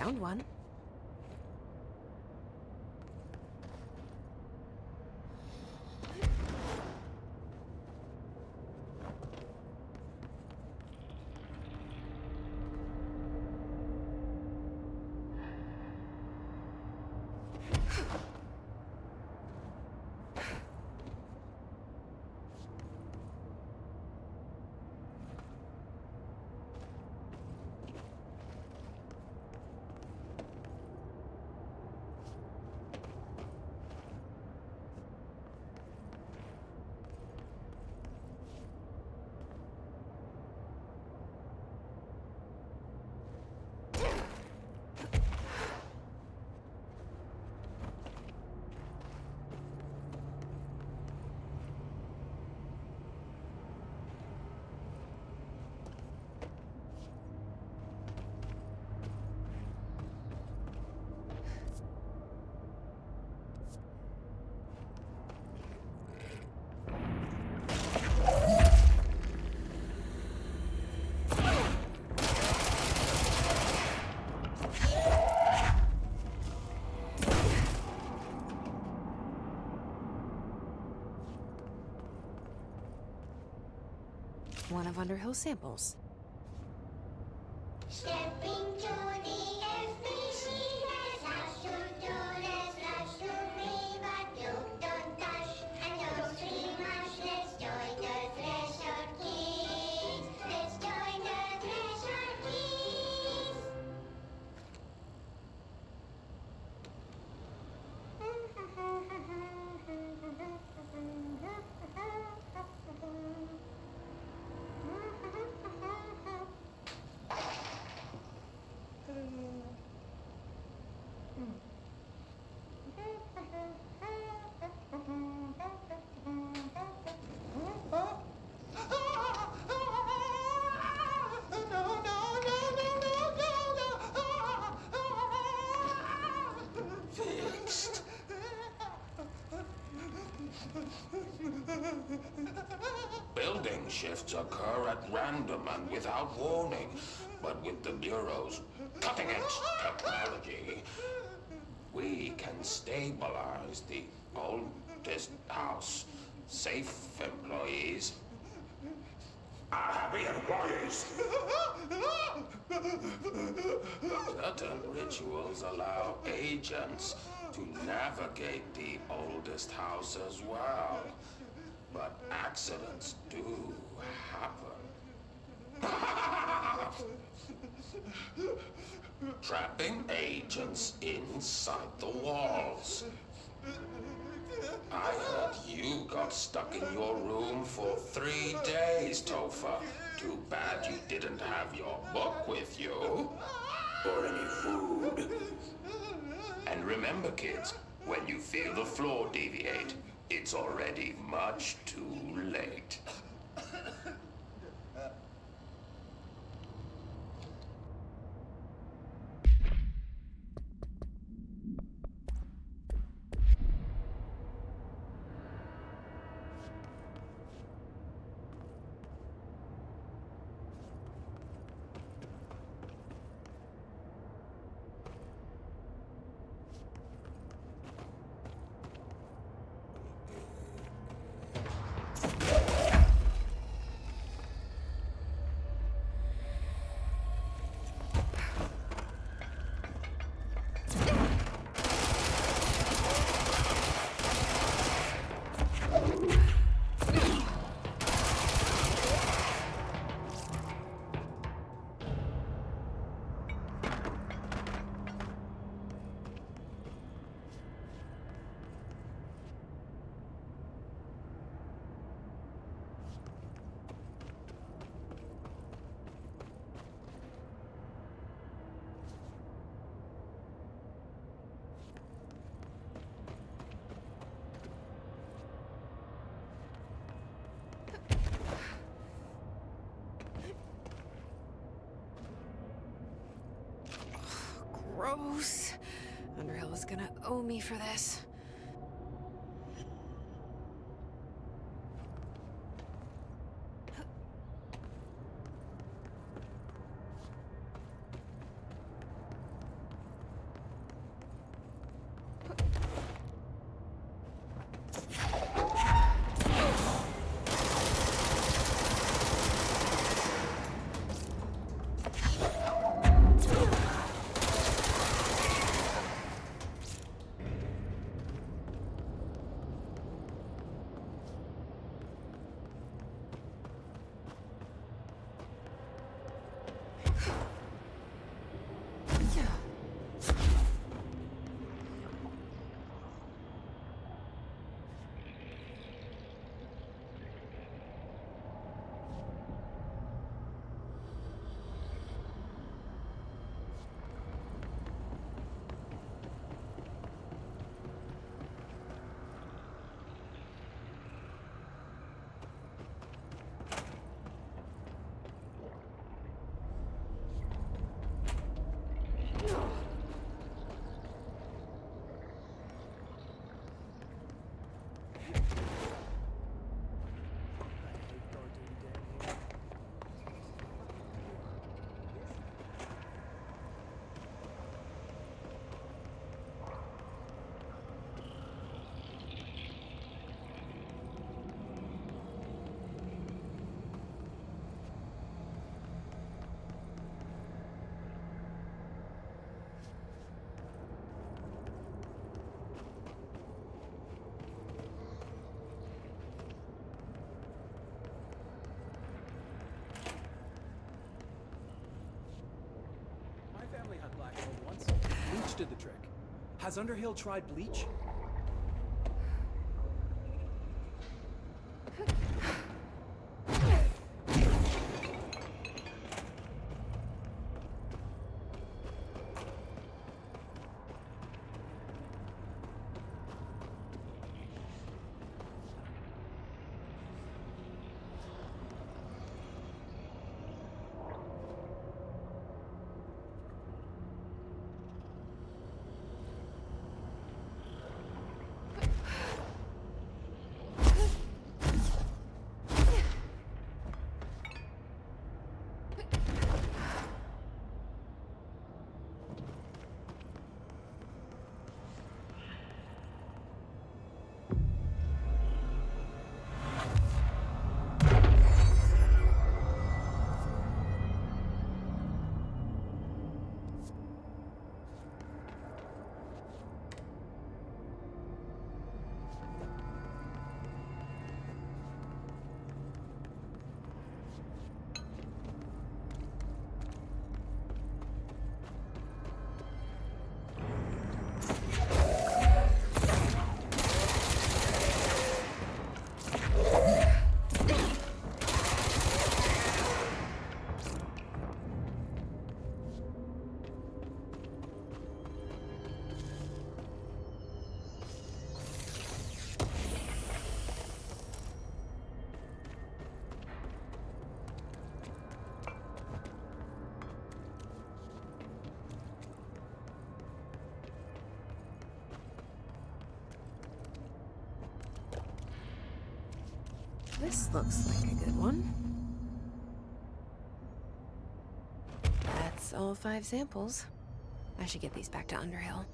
Found one. One of Underhill's samples. Stepping to the FBC, there's lots to do, there's lots to be, but you don't dash and don't scream much. Let's join the Thresher Kids. Let's join the Thresher Kids. Fixed. Building shifts occur at random and without warning, but with the Bureau's cutting-edge technology, we can stabilize the oldest house. Safe employees are happy employees. Certain rituals allow agents to navigate the oldest house as well. But accidents do happen. Trapping agents inside the walls. I heard you got stuck in your room for 3 days, Topher. Too bad you didn't have your book with you. Or any food. And remember, kids, when you feel the floor deviate, it's already much too late. Gross. Underhill is gonna owe me for this. Has Underhill tried bleach? This looks like a good one. That's all 5 samples. I should get these back to Underhill.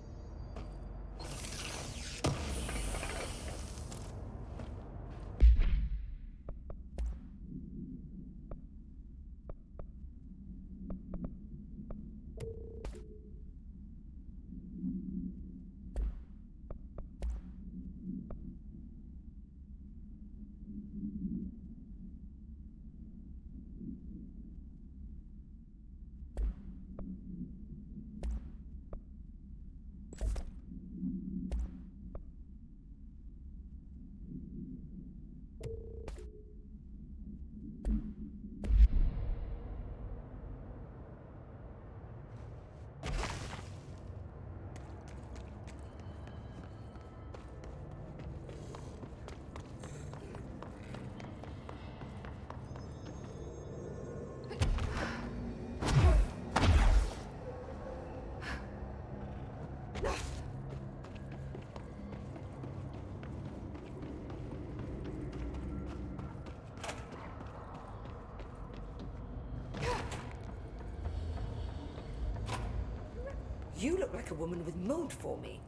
You look like a woman with mold for me.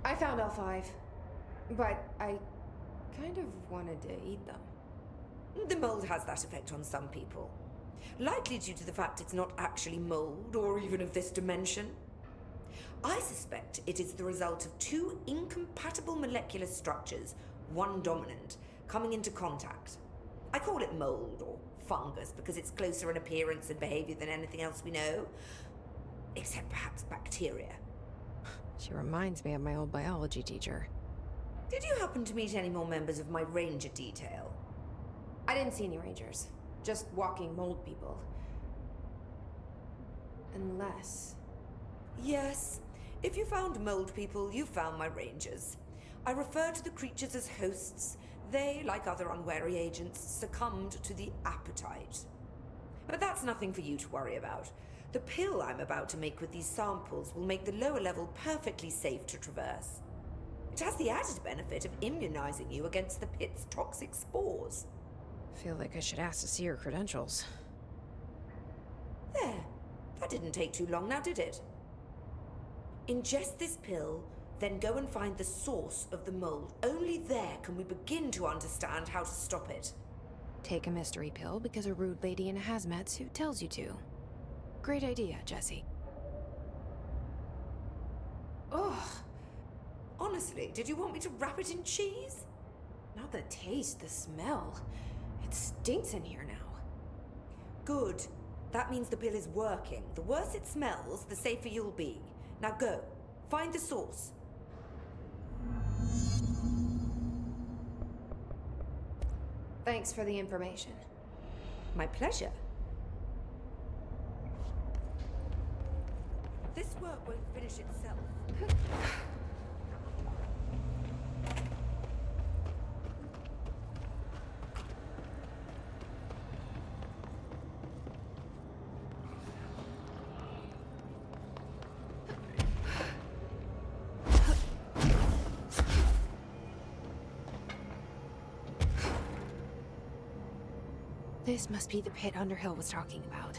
I found all 5, but I kind of wanted to eat them. The mold has that effect on some people. Likely due to the fact it's not actually mold, or even of this dimension. I suspect it is the result of 2 incompatible molecular structures, one dominant, coming into contact. I call it mold, or fungus, because it's closer in appearance and behavior than anything else we know. Except perhaps bacteria. She reminds me of my old biology teacher. Did you happen to meet any more members of my ranger detail? I didn't see any rangers. Just walking mold people. Unless... Yes. If you found mold people, you found my rangers. I refer to the creatures as hosts. They, like other unwary agents, succumbed to the appetite. But that's nothing for you to worry about. The pill I'm about to make with these samples will make the lower level perfectly safe to traverse. It has the added benefit of immunizing you against the pit's toxic spores. Feel like I should ask to see her credentials. There. That didn't take too long now, did it? Ingest this pill, then go and find the source of the mold. Only there can we begin to understand how to stop it. Take a mystery pill because a rude lady in a hazmat suit tells you to. Great idea, Jesse. Ugh. Honestly, did you want me to wrap it in cheese? Not the taste, the smell. It stinks in here now. Good. That means the pill is working. The worse it smells, the safer you'll be. Now go. Find the source. Thanks for the information. My pleasure. This work won't finish itself. This must be the pit Underhill was talking about.